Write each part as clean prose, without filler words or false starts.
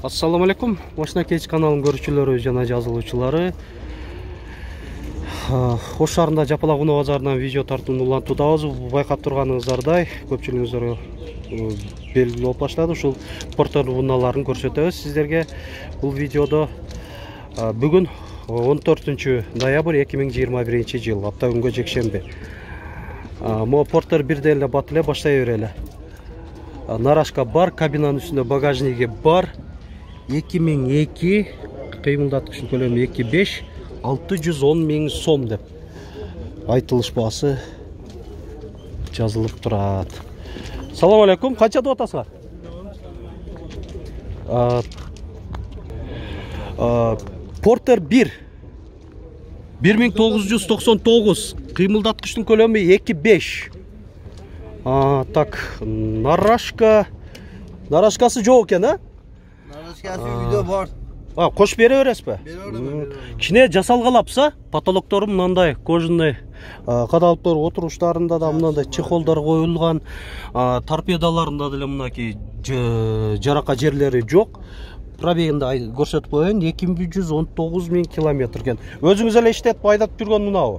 Assalamu alaikum. Машина Кейч каналын көрүүчүлөрү жана жазылуучулары. Ош шаарында Жапалак унаа базарынан видео тартууну улантуудабыз. Байкап турганыңыздардай, көпчүлүгүңүздөр белгилүү болуп баштады. Ушул портер унааларын көрсөтөбүз сиздерге. Бул видеодо бүгүн 14 ноябрь 2021 жыл, апта күнгө жекшемби. Мо портер бирде эле бат эле баштай берели. Нарашка бар, кабинанын үстүндө багажниги бар. 2002 кыймылдаткычтын көлөмү 2.5 610 миң сом деп айтылыш баасы жазылып турат. Салам алейкум, канча деп атасыңар? Портер 1 1999 кыймылдаткычтын көлөмү 2.5. Так, нарашкасы жок экен, а? Narashkасы үйдө бар. Кош бере бересизби? Кичине жасалгалапса, потолоктору мындай кожаный, кадалыптар отуруштарында да мындай чехолдор коюлган, торпедаларында деле мынакей жарака жерлери жок. Пробегинде көрсөтүп коеюн, 219 миң километр экен. Өзүңүз эле иштетип айдап жүргөн унаабы?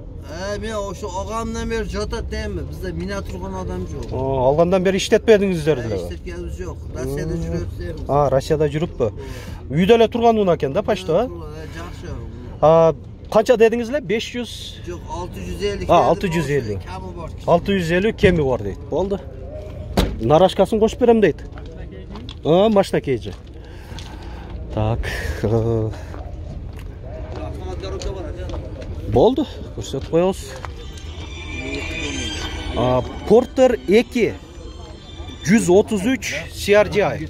Мен ошо алгандан бери жатат дейм. Бизде мина турган адам жок. Алгандан бери иштетпедиңиздер деле? Иштеткенибиз жок. Россияда жүрөбүз. Россияда жүрүппү. Үйдө эле турган унаа экен да, почти, а? Жакшы. Канча дедиңиз эле? 500? Жок, 650. 650. Кеми бар. 650 кеми бар дейт. Болду. Нарашкасын кошуп берем дейт. Машина Кейчи. Так. Болду, көрсөтүп коебуз. Портер 2 133 CRDI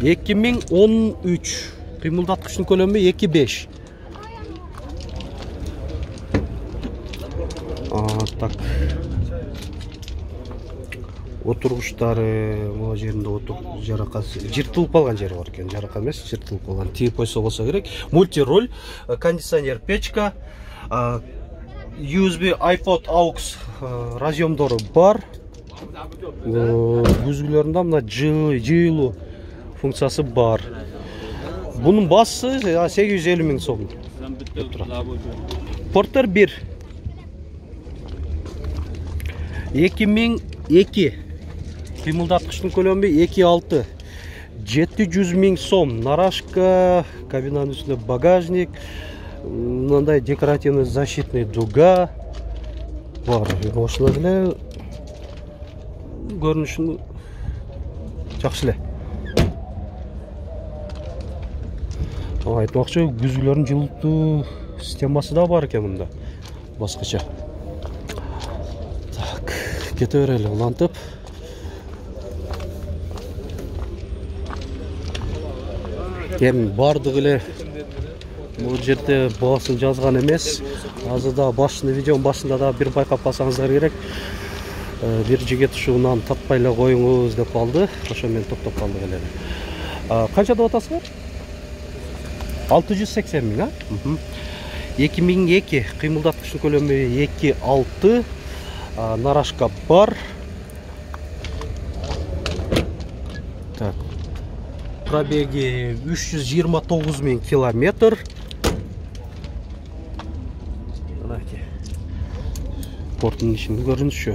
2013 кыймылдаткычтын көлөмү 2.5. Так. Отургучтары могу жеринде жаракасы жыртылып калган жери бар экен. Жарака эмес, жыртылып калган. Тип койсо болсо керек. Мультироль, кондиционер, печка, USB, iPod, AUX разъемдору бар. Күзгүлөрүндө мына жыйлуу функциясы бар. Бунун баасы 850 миң сом. Портер 1 2002 кыймылдаткычтын көлөмү 2.6 700 миң сом. Нарашка, кабинанын үстүндө багажник, мындай декоративный защитный дуга бар. Ошондой эле көрүнүшү жакшы эле. Айтмакчы, күзгүлөрдүн жылытуу системасы да бар экен мында. Башкача. Так, кете берели улантып. Эми бардыгы эле бул жерде баасын жазган эмес. Азыр да видеонун башында да бир байкап калсаңыздар керек. Бир жигит ушу унааны татпай эле коюңуз деп калды. Ошо менен токтоп калдык эле. Канча деп атасыздар? 680 миң, а? 2002 кыймылдаткычтын көлөмү 2.6. Нарашка бар. Так. Пробеги 329 миң километр. Порттун ишин көрүнүшү.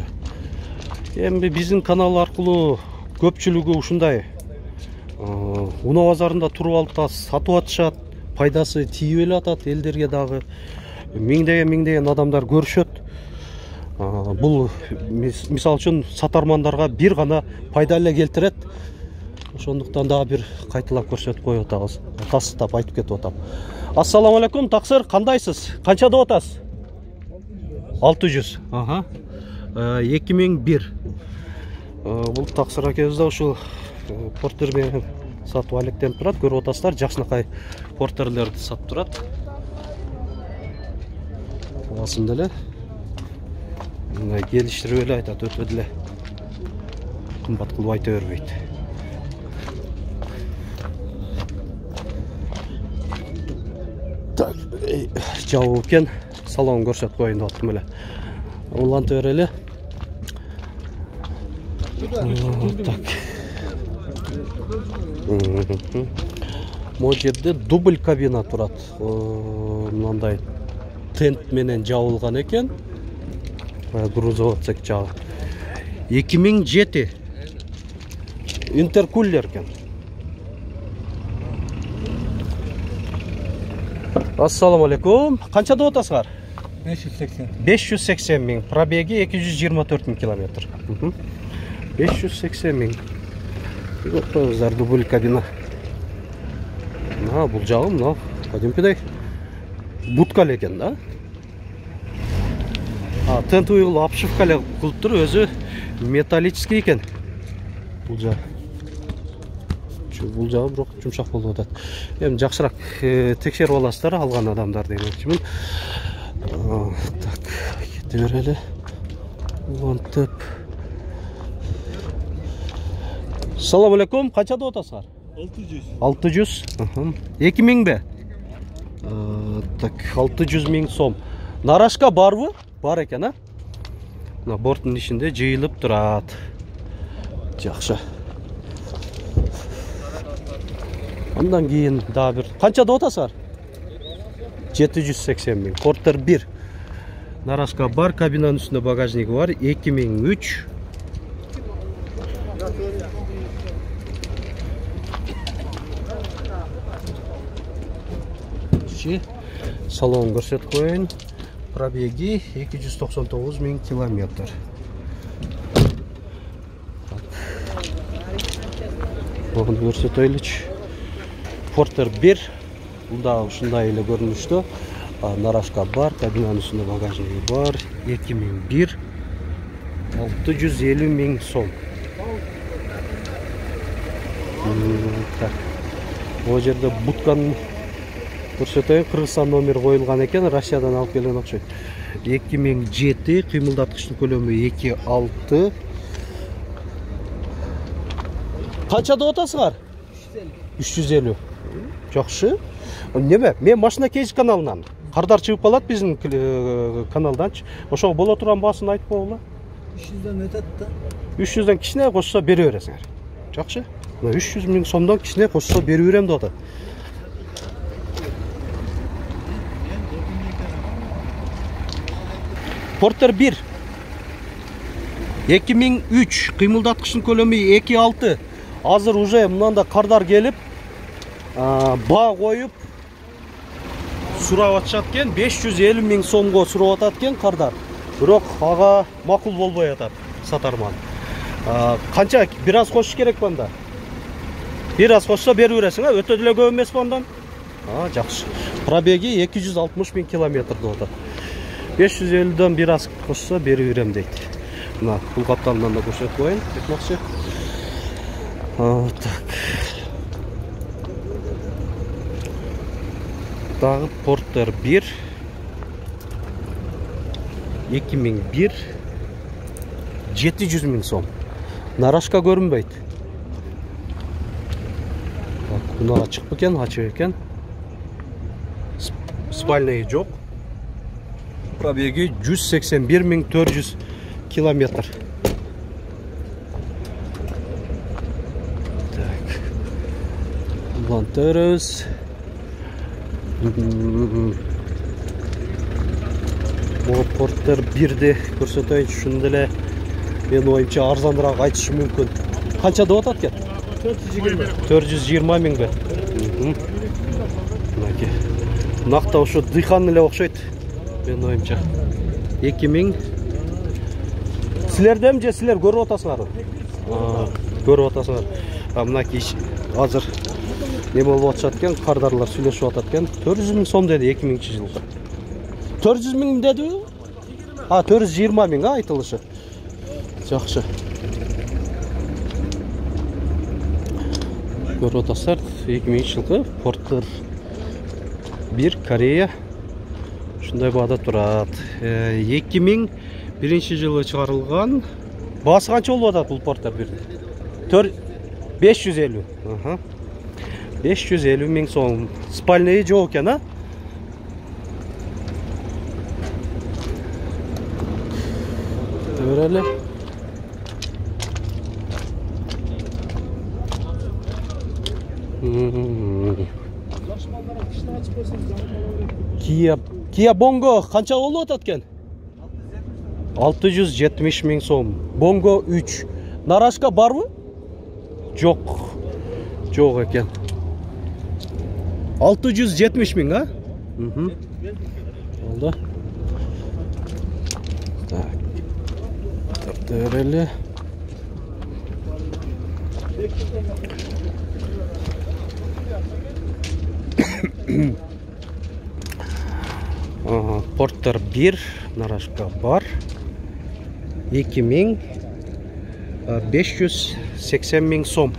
Эми биздин канал аркылуу көпчүлүгү ушундай унаа базарында туруп алып та сатып атышат. Пайдасы тийип эле атат элдерге дагы. Миңдеген адамдар көрүшөт. Бул мисал үчүн сатармандарга бир гана пайда эле келтирет. Ошондуктан дагы бир кайталап көрсөтүп коюп атабыз. Тастап айтып кетип атам. Ассаламу алейкум, таксыр, кандайсыз? Канча деп атасыз? 600. 2001. Бул таксыр акебиз да ушул портер менен сатып алектенип турат. Көрүп атасыздар, жакшынакай портерлерди сатып турат. Басында эле мына келиштирип эле айтат, өтө деле кымбат кылып айта бербейт. Так, жабып экен, салонун көрсөтүп коюн деп аттым эле. Улантып берели. Так. Могу жерде дубль кабина турат. Мындай тент менен жабылган экен. Грузовик жагы. 2007 интеркулер экен. Ассаламу алейкум. Канча деп атасыңар? 580. 580 миң. Пробеги 224 миң километр. 580 миң. Көздөр дубль кабина. Бул жагы мына кадимкидей будка экен да. Тент уйгул обшивка эле кылып туруп, өзү металлический экен. Бул жагы. Бул жагы бирок жумшак болуп атат. Эми жакшыраак текшерип аласыздар алган адамдар демекчимин. Так, кете берели. Улантып. Салам алейкум. Канча деп атасыңар? 600. 600. 2000 бе? Так, 600 миң сом. Нарашка барбы? Бар экен, а? Мына борттун ичинде жыйылып турат. Жакшы. Андан кийин дагы бир. Канча деп атасыңар? 780 миң. Портер 1. Нарашка бар, кабинанын үстүндө багажниги бар. 2003. Салон көрсөтүп коеюн. Пробеги 299 миң километр. Бugün көрсөтөйлүчү. Портер 1. Бunda ушундай эле көрүнүштө. Нарашка бар, кабинанын үстүндө багажниги бар. 2001. 650 миң сом. Так. Бул жерде бутканын көрсөтөйүн. Кыргызстан номер коюлган экен, Россиядан алып келген окшойт. 2007, кыймылдаткычтын көлөмү 2.6. Канча деп атасыңар? 350. Жакшы. Неме? Мен машина кейс каналынан. Кардар чыгып калат биздин каналданчы. Ошого боло турган баасын айтып койгула. 300'den ötet da. 300'den кичине кошсо бере бересиңер. Жакшы. 300 миң сомдон кичине кошсо бере берем деп атат. Портер 1. 2003, кыймылдаткычтын көлөмү 2.6. Азыр уже мынанда кардар келип, баа коюп сурап атышат экен. 550 миң сомго сурап атат экен кардар. Бирок ага макул болбой атат сатарман. Канча бир аз кошуш керек банда? Бир аз кошсо берип бересиң, өтө деле көп эмес бандан. Жакшы. Пробеги 260 миң километр деп атат. 550'den бир аз кошсо берип берем дейт. Мына бул капталынан да көрсөтүп коеюн, айтмакчы. Так. Дагы Портер 1. 2001. 700 миң сом. Нарашка көрүнбөйт. Мына ачык бекен, ачык экен. Спальный жок. Пробеги 181 миң 400 километр. Так. Лантерос. Бул Портер 1'де көрсөтөйүн, ушунда эле мен оюмча арзаныраак айтышы мүмкүн. Канча деп атат экен? 420 миң бе? Мынакей. Накта ошо дыйхан эле окшойт. Мен оюмча 2000. Силердем же силер көрүп атасыңар? Көрүп атасыңар. Мынакей азыр не болуп атышат экен, кардарлар сүйлөшүп атат экен. 400 миң сом деди 2000-жылга. 400 миң дедиби? 420 миң айтылышы. Жакшы. Көрүп атасыздар, 2000-жылгы Портер 1 Корея. Ушундай баада турат. 2001-жылы чыгарылган. Баасы канча болуп атат бул Портер 1? 550. 550 миң сом. Спальный жок экен, а? Берели. Kia Bongo kança болуп атат экен? 670 ming so'm. Bongo 3. Narashka barmı? Yok. Yok eкен. 670 ming ha? Oldu. Tak. Tırtıreli. Porter 1 Narashka бар 2580 ming so'm.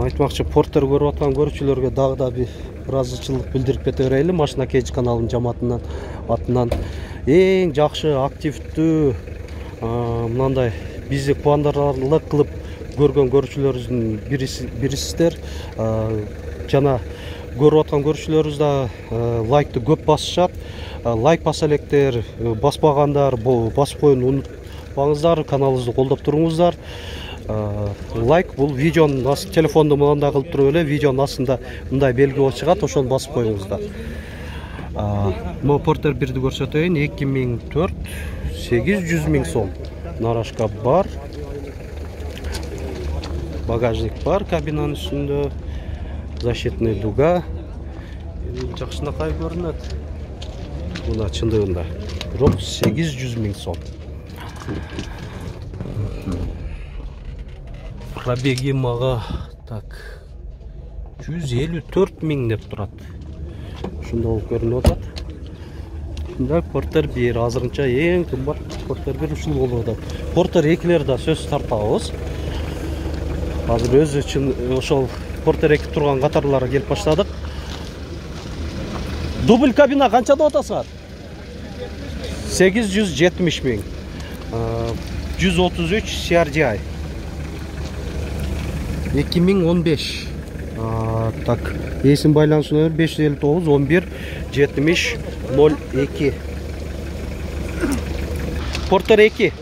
Айтмакчы, Porter көрүп аткан көрүүчүлөргө дагы да бир ыраазычылык билдирип кете берели. Машина Кейдж каналынын жамаатынан атынан эң жакшы, активдүү, мындай бизди кубандырарлык кылып көргөн көрүүчүлөрүбүздүн бирисиздер. Жана көрүп аткан көрүүчүлөрүбүз да лайкты көп басышат. Лайк баса электер, баспагандар басып коюуну унутпаңыздар, каналыбызды колдоп туруңуздар. Лайк бул видеонун астында телефонду мындай кылып туруп эле видеонун астында мындай белги болуп чыгат, ошону басып коюңуздар. Mo Porter 1-ди көрсөтөйүн. 2004 800 ming so'm. Narashka бар. Багажник бар кабинанын үстүндө. Защитный дуга. Жакшынакай көрүнөт. Мына чындыгында. Бирок 800 ming so'm. Пробеги мага так 154 ming деп турат. Ушундай болуп көрүнүп атат. Мындай Porter 1 азырынча эң кымбат Porter 1 ушул болуп атат. Porter 2-лер да сөз тартабыз. Азыр өзү үчүн ошол Porter 2 турган катарларга келип баштадык. Дубль кабина канча деп атасыңар? 870 ming. 133 CRDI. 2015. Так, есім байланыс нөмір 559 11 70 02. Porter 2.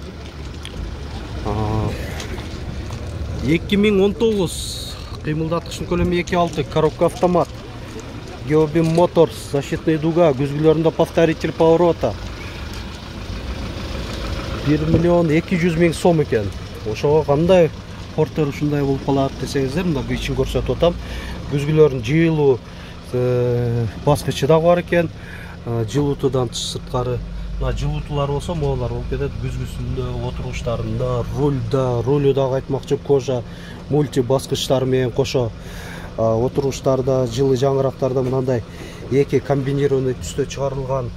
2019. Кыймылдаткычтын көлөмү 2.6, коробка автомат. Geobim Motors, защитный дуга, күзгүлөрүндө повторитель поворота. 1.200 ming сом экен. Ошого кандай Porter ушундай болуп калат десеңиздер, мына ичин көрсөтүп атам. Күзгүлөрүн жылуу баскычы да бар экен. Жылуутудан сырткары, мына жылуутулар болсо, могулар болуп кетет. Күзгүсүндө, отуруштарында, рулю дагы айтмакчы кожа, мульти баскычтар менен кошо отуруштарда, жылы жаңырактарда мындай эки комбинированный түстө чыгарылган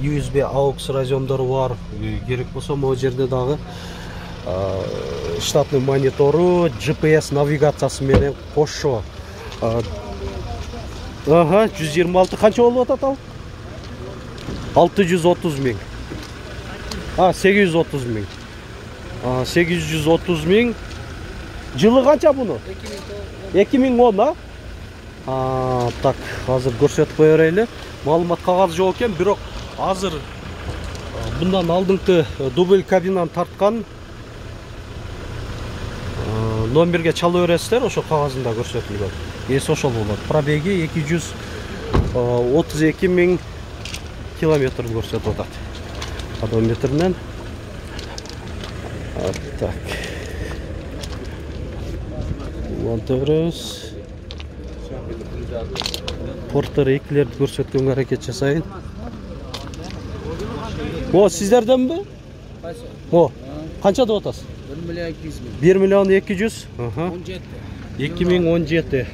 USB AUX разъемдору бар. Керек болсо могу жерде дагы штатный монитору, GPS навигациясы менен кошо. 126 канча болуп атат ал? 630 ming. 830 ming. 830 ming. Жылы канча буну? 2010, так, азыр көрсөтүп кое берели. Маалымат кагазы жок экен, бирок азыр bundan алдыңкы дубль кабинаны тарткан номерге чала бересиздер, ошо кагазында көрсөтүлгөн. Эси ошол болот. Пробеги 232 ming километр көрсөтүп атат. Одометринен. Так. Монторос. Porter 2-лерди көрсөткөнгө аракет жасайын. О, сиздерденби? О, канча деп атасыз? 1.200.000. 2017.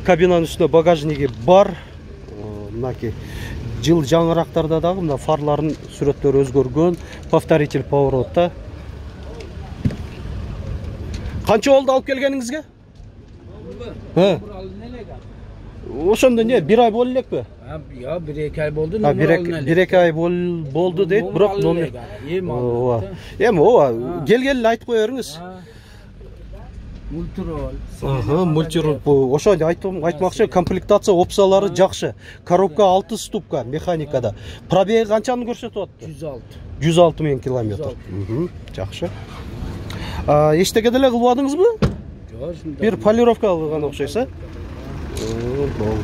Кабинанын үстүндө багажниги бар. Мынаки жыл жаңырактарда дагы мына фарлардын сүрөттөрү өзгөргөн, повторитель поворота. Канча болду алып келгениңизге? Ошондо не, 1 ай болду элекпи? Ya 1-2 ay boldu. 1-2 ay boldu дейт, бирок номер. Эми ооба, келгенде айтып кое бериңиз. Multirol. Multirол. Ошо айтмакчы, комплектация опциялары жакшы. Коробка 6 ступка механикада. Пробеги канчаны көрсөтүп атты? 106. 106 000 километр. Жакшы. Эчтеке деле кылбадыңызбы? Жок, Bir полировка кылган окшойсуз, а? Болду.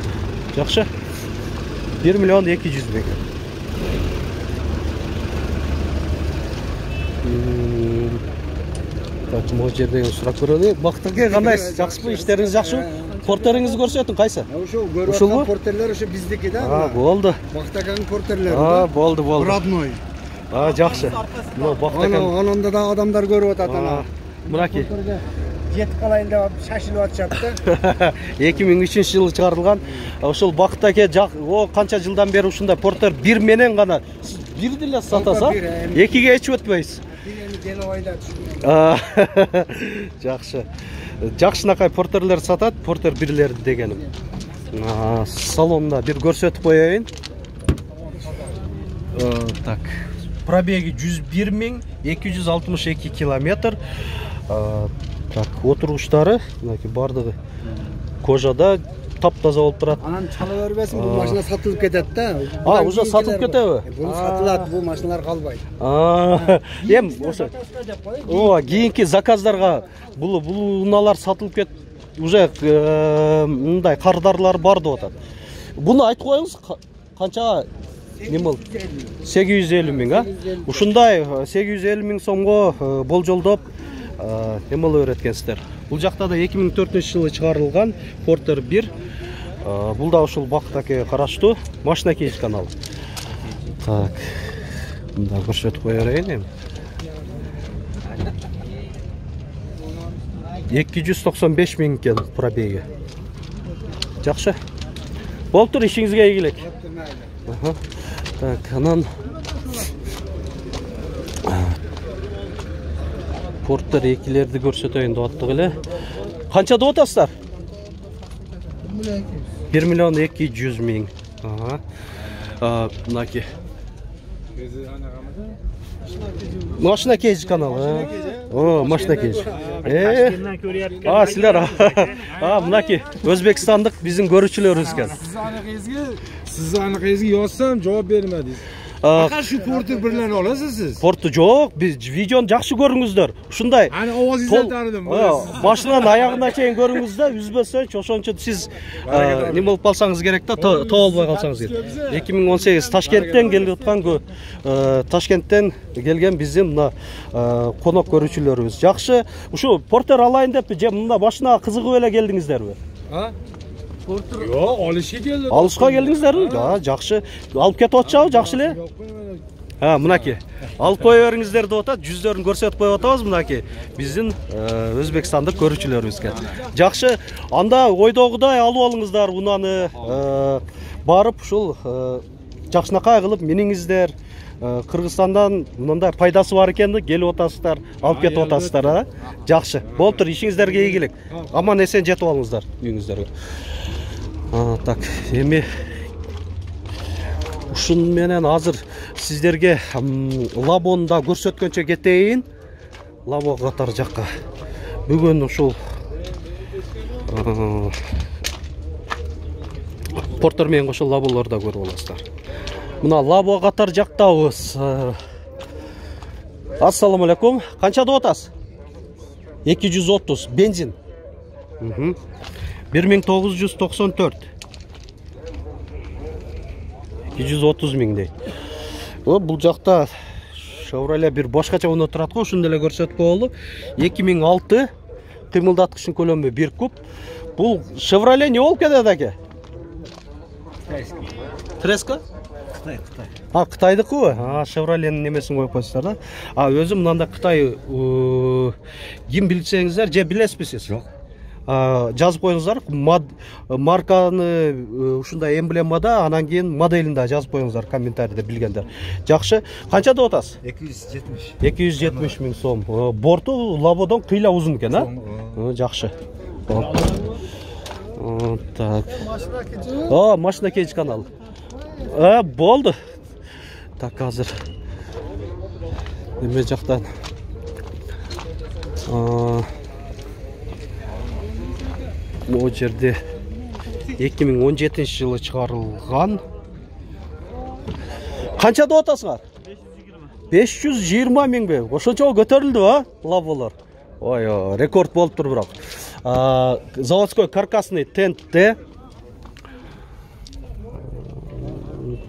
Жакшы. 1 миллион 200 000. Так, могу жерден сурап көрөлү. Бактыке кандайсыз? Жакшыбы? Иштериңиз жакшыбы? Портериңизди көрсөтүң, кайсы? Ошо көрүп портерлер ошо биздики да. Болду. Бактаган портерлер. Болду. Родной. Жакшы. Мына бактаган. Анында да адамдар көрүп атат ана. Мынаки. Жетип калайын деп шашылып атышат да. 2003-жылы чыгарылган. Ошол бактаке канча жылдан бери ушундай портер бир менен гана. Сиз бир деле сатасыз, а? Экиге эч өтпөйсүз. Дел ойда түшүнөм. Жакшы. Жакшынакай портерлер сатат, портер бирлерди дегеним. Салонда бир көрсөтүп коеюн. Так. Пробеги 101 262 километр. Так, отуруштары, мынакей бардыгы кожада таптаза болуп турат. Анан чала бербесин, бул машина сатылып кетет да. Уже сатылып кетеби? Бул сатылат, бул машиналар калбайт. Эм, ошо. Кийинки заказдарга бул унаалар сатылып кет, уже мындай кардарлар бар деп атат. Буну айтып коюңуз, канчага? Немел 850 000, а? Ушундай 850 000 сомго болжолдоп немел өйрөткенсиздер. Бул жакта да 2004-жылы чыгарылган Porter 1. Бул да ушул бактаке караштуу машина кейс каналы. Так. Мында көрсөтүп кое берейин. 295 000 экен пробеги. Жакшы. Болуптур, ишиңизге ийгилик. Так, анан Porter 2-лерди көрсөтөйүн деп аттык эле. Канча деп атасыздар? 1 миллион 200 000. Мынаки. Машина кейж каналы. Машина кейж. Силер. Мынаки Өзбекстандык биздин көрүүчүлөрүбүз экен. Siz anaqangizga yozsam javob bermadingiz. Faqat shu porter bilan olasiz siz. Portu жок, биз видеону жакшы көрүңүздөр. Ушундай. Ana ovozingizdan tanidim. Машинанын аягына чейин көрүңүз да, үзбөсөчү, ошончо сиз неме болуп калсаңыз керек да, тоолбой калсаңыз керек. 2018 Ташкенттен келип аткан Ташкенттен келген биздин мына конок көрүүчүлөрүбүз. Жакшы, ушу портер алайын деп же мында машинага кызыгып эле келдиңиздерби? Yo'q, olishga keldim. Alışqa keldingizlermi? Жакшы. Алып кетип атчабы, жакшы эле? Мынаки. Алып кое бериңиздер деп атат, жүздөрүн көрсөтүп коюп атабыз мынаки. Биздин Өзбекстандык көрүүчүлөрүбүз экен. Жакшы. Анда ойдогудай алып алыңыздар унаны, барып ушул жакшынакай кылып миниңиздер. Кыргызстандан мындай пайдасы бар экенди, келип атасыздар, алып кетип атасыздар, а? Жакшы. Болуптур, ишиңиздерге ийгилик. Аман эсен жетип алыңыздар үйүңүздөргө. Так, эми ушун менен азыр сиздерге Лабону да көрсөткөнчө кетейин. Лабо катар жакка. Бүгүн ушул Porter менен кошо Лаболорду да көрүп аласыздар. Мына Лабо катар жактабыз. Ассаламу алейкум. Канча деп атасыз? 230 бензин. 1994. 230 000 дейт. Бул жакта Chevrolet бир башкача уну турат го, ушуну эле көрсөтүп коелу. 2006 кыймылдаткычтын көлөмү 1 куб. Бул Chevrolet не болуп кетет аке? Треска? Кытай. Кытайдыкыбы? Chevrolet'нин немесин коюп койсуздар да. Өзү мындай Кытай ким билсеңиздер, же билесизби сиз? Жок. Жазып коюңуздар, марканы ушундай эмблемада, анан кийин моделин да жазып коюңуздар комментарийде билгендер. Жакшы. Канча деп атасыз? 270. 270 000 сом. Борту Лабодон кыйла узун экен, а? Жакшы. Так. Машина кейж каналы. Болду. Так, азыр. Неме жактан. Бұл жерде 2017 жылы шығарылған. Қаншада отасыңар? 520 мың бе? Ошончо көтөрүлдү ба? Лаболар. Ой, рекорд болуп тур бирок. Заводской каркасный тентте.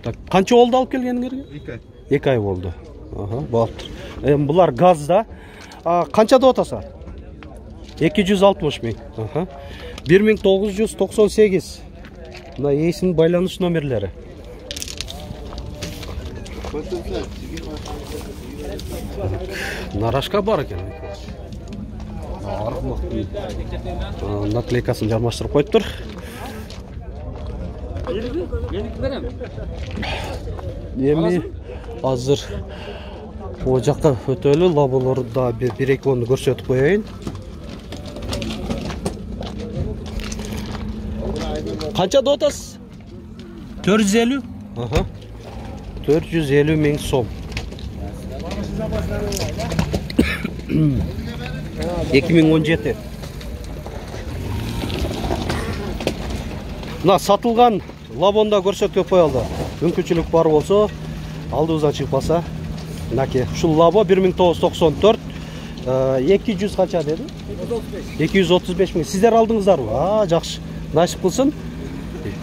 Так, қанша болду алып келгениңерге? 2 ай. 2 ай болду. Болуптур. Эми булар газда. Қаншада отасыңар? 260 мың. 1998. Мына ээсинин байланыш номерлери. Нарашка бар екен. Наклейкасын жармаштырып қойыптыр. Эми азыр о жакка өтөлү, лаболорда бир-эки онду көрсөтүп коеюн. Канчада отасыз? 450? 450 мың сом. 2017. Мына сатылған лабонда көрсөтүп коелду. Мүмкүнчүлүк бар болсо, алдыбыздан чыкпаса, мынакей ушул лабо 1994, 200 канча деди? 235 мың. Сиздер алдыңыздарбы? Жакшы. Насип кылсын.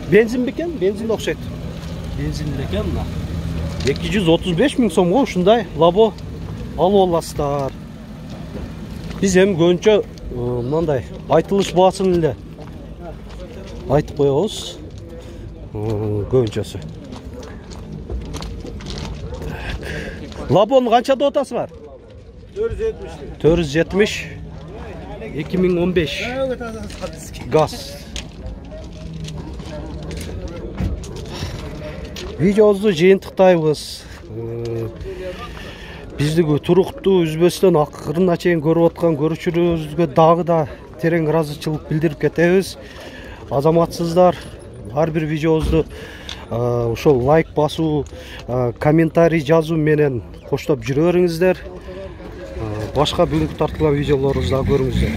Бензин бекен? Бензин окшойт. Бензин бекен мына. 235 мың сомго ушундай лабо алып аласыздар. Биз эми көбүнчө мындай айтылыш баасын эле айтып коебуз. Көбүнчөсү. Лабону канчада отасыңар? 470. 470. 2015. Газ. Видеобузду жыйынтыктайбыз. Биздиги туруктуу үзбөстөн акырына чейин көрүп аткан көрүүчүлөрүбүзгө дагы да терең ыраазычылык билдирип кетебиз. Азаматсыздар, ар бир видеобузду ошол лайк басуу, комментарий жазуу менен коштоп жүрө бериңиздер. Башка бүгүнкү тартылган видеолорубузду көрүңүздөр.